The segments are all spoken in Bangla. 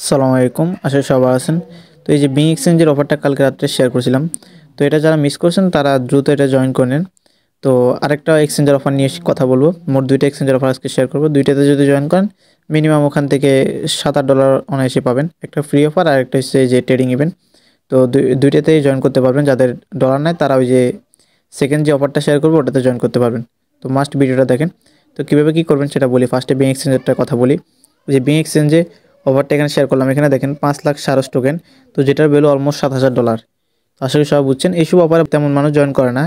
আসসালামু আলাইকুম, আশা করি সবাই আছেন। তো এই যে বিং এক্সচেঞ্জের অফারটা কালকে রাত্রে শেয়ার করেছিলাম। তো এটা যারা মিস করছেন তারা দ্রুত এটা জয়েন করে নেন। তো আরেকটা এক্সচেঞ্জের অফার নিয়ে কথা বলবো। মোট 2টা এক্সচেঞ্জের অফার আজকে শেয়ার করবো। 2টাতে যদি জয়েন করেন মিনিমাম ওখান থেকে $7-8 অনায়াসে পাবেন। একটা ফ্রি অফার আর একটা হচ্ছে যে ট্রেডিং ইভেন্ট। তো দুইটাতেই জয়েন করতে পারবেন। যাদের ডলার নাই তারা ওই যে সেকেন্ড যে অফারটা শেয়ার করবো ওটাতে জয়েন করতে পারবেন। তো মাস্ট ভিডিওটা দেখেন। তো কীভাবে কী করবেন সেটা বলি। ফার্স্টে বিং এক্সচেঞ্জেরটা কথা বলি। যে বিং এক্সচেঞ্জে ওভারটা এখানে শেয়ার করলাম। এখানে দেখেন 5 লাখ সারস টোকেন। তো যেটার ভ্যালু অলমোস্ট $7,000। আশা করি সবাই বুঝছেন। এইসব অফারে তেমন মানুষ জয়েন করে না,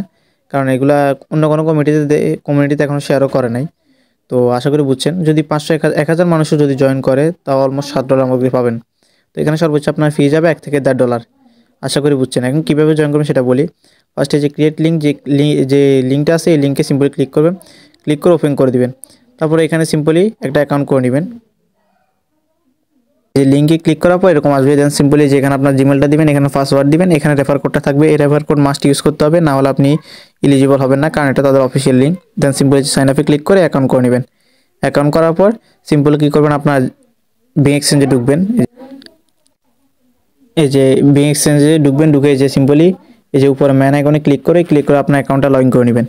কারণ এগুলা অন্য কোনো কমিউনিটিতে এখনও শেয়ারও করে নাই। তো আশা করি বুঝছেন। যদি 500-1000 মানুষও যদি জয়েন করে তাও অলমোস্ট $7 মধ্যে পাবেন। তো এখানে সর্বোচ্চ আপনার ফি যাবে $1 থেকে $1.5। আশা করি বুঝছেন। এখন কীভাবে জয়েন করবেন সেটা বলি। ফার্স্টে যে ক্রিয়েট লিঙ্ক যে লিঙ্কটা আছে এই লিঙ্কে সিম্পলি ক্লিক করবেন। ক্লিক করে ওপেন করে দিবেন। তারপরে এখানে সিম্পলি একটা অ্যাকাউন্ট করে নেবেন। এই লিঙ্কে ক্লিক করার পর এরকম আসবে। দেন সিম্পলি যেখানে আপনার জিমেলটা দিবেন, এখানে পাসওয়ার্ড দিবেন, এখানে রেফার কোডটা থাকবে। এই রেফার কোড মাস্ট ইউজ করতে হবে, না হলে আপনি এলিজিবল হবেন না, কারণ এটা তাদের official link. Then simply sign আপে ক্লিক করে অ্যাকাউন্ট করে নেবেন। অ্যাকাউন্ট করার পর সিম্পলি কী করবেন, আপনার বিং এক্সচেঞ্জে ঢুকবেন। এই যে বিং এক্সচেঞ্জে ঢুকবেন, ঢুকে যে সিম্পলি এই যে উপরে ম্যান আইকনে ক্লিক করে আপনার অ্যাকাউন্টটা লগ ইন করে নেবেন।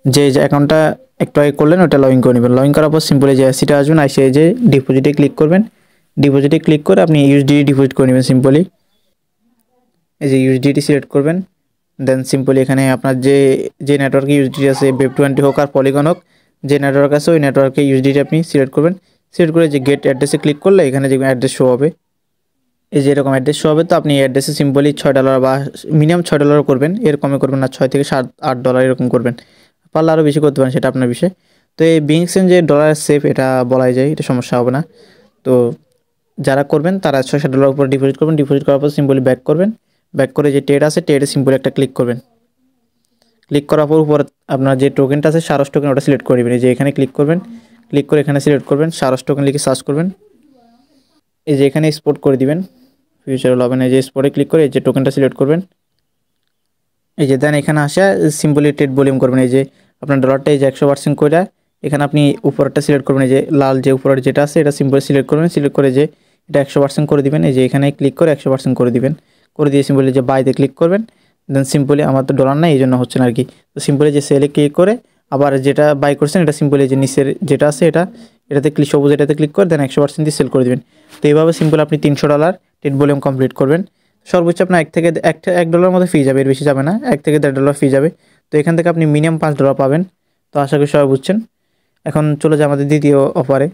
যে অ্যাকাউন্টটা একটু আগে করলেন ওটা লগ ইন করে নেবেন। লগ ইন করার পর সিম্পলি যে সিটা আসবেন, আসে যে ডিপোজিটে ক্লিক করবেন। ডিপোজিটে ক্লিক করে আপনি ইউএসডিটি ডিপোজিট করে নেবেন সিম্পলি। এই যে ইউএসডিটি সিলেক্ট করবেন। দেন সিম্পলি এখানে আপনার যে নেটওয়ার্কে ইউএসডিটি আছে, Web20 হোক আর পলিগন হোক, যে নেটওয়ার্ক আছে ওই নেটওয়ার্কে ইউএসডিটি আপনি সিলেক্ট করবেন। সিলেক্ট করে যে গেট অ্যাড্রেসে ক্লিক করলে এখানে যে অ্যাড্রেস শো হবে, এই যে এরকম অ্যাড্রেস শো হবে। তো আপনি অ্যাড্রেসে সিম্পলি $6 বা মিনিমাম $6 করবেন, এর কমে করবেন না, $6 থেকে $8 এরকম করবেন। পারলে আরও বেশি করতে পারেন, সেটা আপনার বিষয়। তো এই বিং এক্সচেঞ্জে ডলার সেফ, এটা বলাই যায়, এটা সমস্যা হবে না। তো যারা করবেন তারা $6-7 উপরে ডিপোজিট করবেন। ডিপোজিট করার পর সিম্পলি ব্যাক করবেন। ব্যাক করে যে ট্রেড আছে ট্রেডে সিম্পলি একটা ক্লিক করবেন। ক্লিক করার পর উপরে আপনার যে টোকেনটা আছে সারস টোকেন, ওটা সিলেক্ট করে নেবেন। এই যে এখানে ক্লিক করবেন। ক্লিক করে এখানে সিলেক্ট করবেন, সারস টোকেন লিখে সার্চ করবেন। এই যে এখানে এক্সপোর্ট করে দিবেন। ফিউচার লবেন এই যে স্পটে ক্লিক করে এই যে টোকেনটা সিলেক্ট করবেন। এই যে দেন এখানে আসা সিম্পলি ট্রেড ভলিউম করবেন। এই যে আপনার ডলারটা এই যে 100% করে এখানে আপনি উপরটা সিলেক্ট করবেন। এই যে লাল যে উপরের যেটা আছে এটা সিম্পলি সিলেক্ট করবেন। সিলেক্ট করে যে এটা 100% করে দিবেন। এই যে এখানে ক্লিক করে 100% করে দিবেন। করে দিয়ে সিম্পলি যে বাইতে ক্লিক করবেন। দেন সিম্পলি আমার তো ডলার নাই এই জন্য হচ্ছে না আর কি। তো সিম্পলি যে সেলে ক্লিক করে আবার যেটা বাই করছেন এটা সিম্পলি যে নিচের যেটা আছে এটাতে ক্লিক, সবুজ এটাতে ক্লিক করে দেন 100% দিয়ে সেল করে দিবেন। তো এইভাবে সিম্পল আপনি $300 ট্রেড ভলিউম কমপ্লিট করবেন। সর্বোচ্চ আপনার $1 মধ্যে ফি যাবে, এর বেশি যাবে না, $1 থেকে $1.5 ফি যাবে। তো এখান থেকে আপনি মিনিমাম $5 পাবেন। তো আশা করি সবাই বুঝছেন। এখন চলে যায় আমাদের দ্বিতীয় অফারে।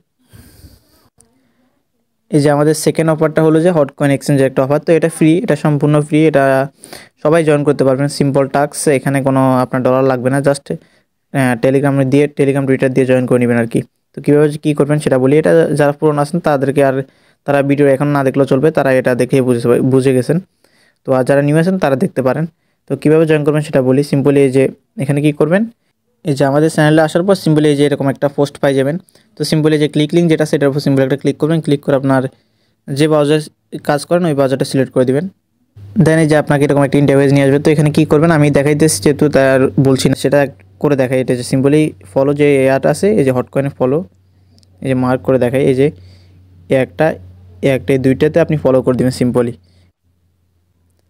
এই যে আমাদের সেকেন্ড অফারটা হলো যে হট কয়েন এক্সচেঞ্জের একটা অফার। তো এটা ফ্রি, এটা সম্পূর্ণ ফ্রি, এটা সবাই জয়েন করতে পারবেন। সিম্পল টাস্ক, এখানে কোনো আপনার ডলার লাগবে না, জাস্ট টেলিগ্রাম টুইটার দিয়ে জয়েন করে নেবেন আর কি। তো কীভাবে কী করবেন সেটা বলি। এটা যারা পুরনো আছেন তাদেরকে আর তারা ভিডিও এখন না দেখলেও চলবে, তারা এটা দেখেই বুঝে গেছেন। তো আর যারা নিউ আছেন তারা দেখতে পারেন। তো কীভাবে জয়েন করবেন সেটা বলি। সিম্পলি এই যে এখানে কী করবেন, এই যে আমাদের চ্যানেলে আসার পর সিম্পলি এই যে এরকম একটা পোস্ট পাই যাবেন। তো সিম্পলি যে ক্লিক লিঙ্ক যেটা সেটার উপর সিম্পলি একটা ক্লিক করবেন। ক্লিক করে আপনার যে ব্রাউজার কাজ করেন ওই ব্রাউজারটা সিলেক্ট করে দিবেন। দেন এই যে আপনাকে এরকম একটা ইন্টারফেস নিয়ে আসবে। তো এখানে কী করবেন আমি দেখাইতেছি, যেহেতু তার বলছি না, সেটা করে দেখাই। এটা যে সিম্পলি ফলো যে অ্যাড আছে, এই যে হট কয়েনে ফলো, এই যে মার্ক করে দেখাই। এই যে একটা এই দুইটাতে আপনি ফলো করে দেবেন সিম্পলি।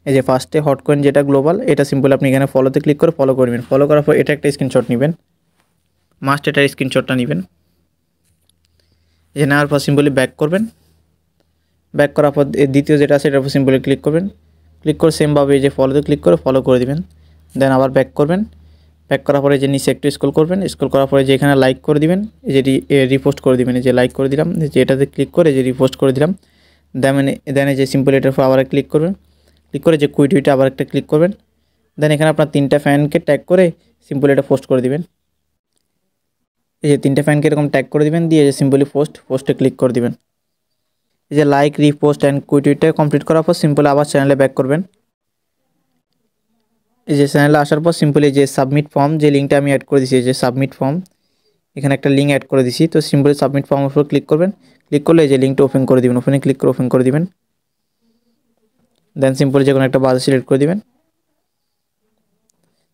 এই যে ফার্স্টে হট কয়েন যেটা গ্লোবাল, এটা সিম্পলি আপনি এখানে ফলোতে ক্লিক করে ফলো করবেন। ফলো করার পর এটা একটা স্ক্রিনশট নেবেন, মাস্ট এটার স্ক্রিনশটটা নেবেন। এই যে নেওয়ার পর সিম্পলি ব্যাক করবেন। ব্যাক করার পর দ্বিতীয় যেটা আছে এটার উপর সিম্পলি ক্লিক করবেন। ক্লিক করে সেমভাবে এই যে ফলোতে ক্লিক করে ফলো করে দিবেন। দেন আবার ব্যাক করবেন। ব্যাক করার পরে যে নিচে একটু স্ক্রল করবেন। স্ক্রল করার পরে যে এখানে লাইক করে দিবেন, এই যে রিপোস্ট করে দিবেন। এই যে লাইক করে দিলাম, যে এটাতে ক্লিক করে যে রিপোস্ট করে দিলাম। দেন এই যে সিম্পলি এটার উপর আবার ক্লিক করবেন। ক্লিক করে যে কুইটটা আবার একটা ক্লিক করবেন। দেন এখানে আপনার 3টা ফ্যানকে ট্যাগ করে সিম্পলি এটা পোস্ট করে দিবেন। এই যে 3টা ফ্যানকে এরকম ট্যাগ করে দিবেন, দিয়ে যে সিম্পলি পোস্টে ক্লিক করে দিবেন। এই যে লাইক, রিপোস্ট অ্যান্ড কুইটটা কমপ্লিট করার পর সিম্পলি আবার চ্যানেলে ব্যাক করবেন। এই যে চ্যানেলে আসার পর সিম্পলি যে সাবমিট ফর্ম, যে লিঙ্কটা আমি অ্যাড করে দিয়েছি, এই যে সাবমিট ফর্ম, এখানে একটা লিঙ্ক অ্যাড করে দিছি। তো সিম্পলি সাবমিট ফর্মের উপর ক্লিক করবেন। ক্লিক করলে এই যে লিঙ্কটা ওপেন করে দিবেন। ওপেনে ক্লিক করে ওপেন করে দিবেন। দেন সিম্পলি যে কোনো একটা বাজার সিলেক্ট করে দিবেন।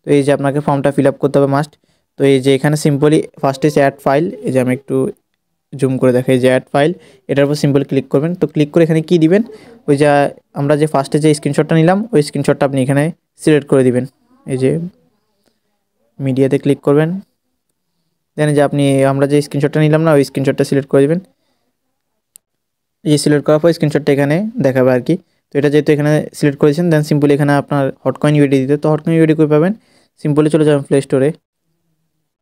তো এই যে আপনাকে ফর্মটা ফিল আপ করতে হবে মাস্ট। তো এই যে এখানে সিম্পলি ফার্স্টে অ্যাড ফাইল, এই যে আমি একটু জুম করে দেখাই যে অ্যাড ফাইল, এটার উপর সিম্পল ক্লিক করবেন। তো ক্লিক করে এখানে কি দিবেন, ওই যে আমরা যে ফার্স্টে যে স্ক্রিনশটটা নিলাম ওই স্ক্রিনশটটা আপনি এখানে সিলেক্ট করে দিবেন। এই যে মিডিয়াতে ক্লিক করবেন, দেন যে আপনি আমরা যে স্ক্রিনশটটা নিলাম না ওই স্ক্রিনশটটা সিলেক্ট করে দিবেন। এই যে সিলেক্ট করার পর স্ক্রিনশটটা এখানে দেখাবে আর কি। তো এটা যেহেতু এখানে সিলেক্ট করেছেন, দেন সিম্পলি এখানে আপনার হটকয়েন ইউডি দিতে, তো হটকয়েন ইউডি কই পাবেন, সিম্পলি চলে যাবেন প্লে স্টোরে।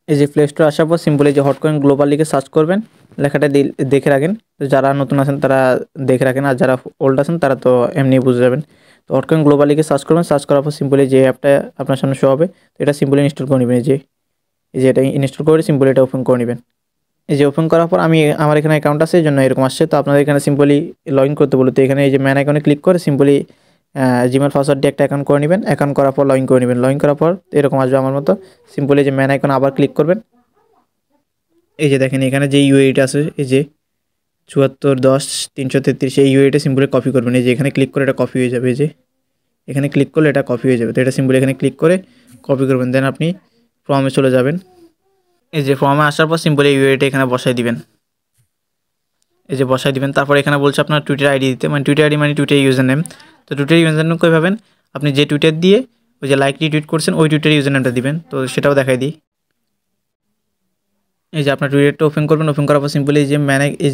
এই যে প্লে স্টোরে আসার পর সিম্পলি যে হটকয়েন গ্লোবাল লিখে সার্চ করবেন, লেখাটা দেখে রাখেন। তো যারা নতুন আছেন তারা দেখে রাখেন, আর যারা ওল্ড আছেন তারা তো এমনি বুঝে যাবেন। তো হটকয়েন গ্লোবাল লিখে সার্চ করবেন, সার্চ করার পর সিম্পলি যে অ্যাপটা আপনার সামনে শো হবে, তো এটা সিম্পলি ইনস্টল করে নেবেন। এই যে এটা ইনস্টল করে সিম্পলি এটা ওপেন করে নেবেন। এই যে ওপেন করার পর আমার এখানে অ্যাকাউন্ট আছে এই জন্য এরকম আসছে। তো আপনাদের এখানে সিম্পলি লগ ইন করতে বলতে এখানে এই যে ম্যান আইকনে ক্লিক করে সিম্পলি জিমেল পাসওয়ার্ড দিয়ে একটা অ্যাকাউন্ট করে নেবেন। অ্যাকাউন্ট করার পর লগ ইন করে নেবেন। লগ ইন করার পর এরকম আসবে আমার মতো, সিম্পলি যে ম্যান আইকনে আবার ক্লিক করবেন। এই যে দেখেন এখানে যে ইউআইটা আছে এই যে 7410 333, এই ইউআইটা সিম্পলি কপি করবেন। এই যে এখানে ক্লিক করে এটা কপি হয়ে যাবে। এই যে এখানে ক্লিক করলে এটা কপি হয়ে যাবে। তো এটা সিম্পলি এখানে ক্লিক করে কপি করবেন, দেন আপনি ফর্মে চলে যাবেন। এই যে ফর্মে আসার পর সিম্পলি ইউআইটা এখানে বসাই দিবেন। এই যে বসাই দিবেন, তারপর এখানে বলছে আপনার টুইটার আইডি দিতে, মানে টুইটার আইডি মানে টুইটার ইউজার নেম। তো টুইটার ইউজার নেম কই পাবেন, আপনি যে টুইটার দিয়ে ওই যে লাইকলি টুইট করছেন ওই টুইটার ইউজার নেমটা দিবেন। তো সেটাও দেখাই দিই। এই যে আপনার টুইটারটা ওপেন করবেন, ওপেন করার পর সিম্পলি এই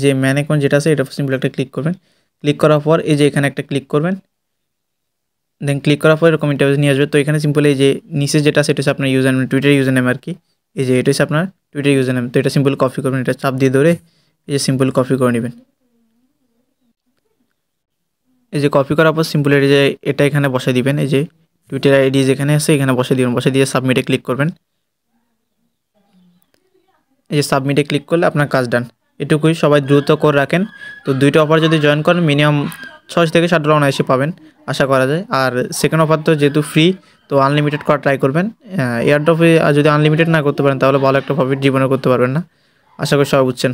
যে ম্যান অ্যাকাউন্ট যেটা আছে এটা সিম্পলি একটা ক্লিক করবেন। ক্লিক করার পর এই যে এখানে একটা ক্লিক করবেন, দেন ক্লিক করার পর এরকম ইন্টারফেস নিয়ে আসবে। তো এখানে সিম্পলি এই যে নিচে যেটা আছে এটা হচ্ছে আপনার user name, Twitter user name আর কি। এই যে এটা হচ্ছে আপনার টুইটার ইউজার নেম। তো এটা সিম্পল কপি করবেন, এটা চাপ দিয়ে ধরে এই যে সিম্পল কপি করে নেবেন। এই যে কপি করার পর সিম্পলি এই যে এটা এখানে বসে দিবেন। এই যে টুইটার আইডি যেখানে আছে এখানে বসে দিবেন, বসে দিয়ে সাবমিটে ক্লিক করবেন। এই যে সাবমিটে ক্লিক করলে আপনার কাজ ডান। এটুকুই, সবাই দ্রুত করে রাখেন। তো দুইটা অফার যদি জয়েন করেন মিনিমাম $6 থেকে $7 অনায়াসে পাবেন আশা করা যায়। আর সেকেন্ড অফার তো যেহেতু ফ্রি, তো আনলিমিটেড করা ট্রাই করবেন। এয়ারড্রপে যদি আনলিমিটেড না করতে পারেন তাহলে ভালো একটা প্রফিট জীবনে করতে পারবেন না। আশা করি সবাই বুঝছেন।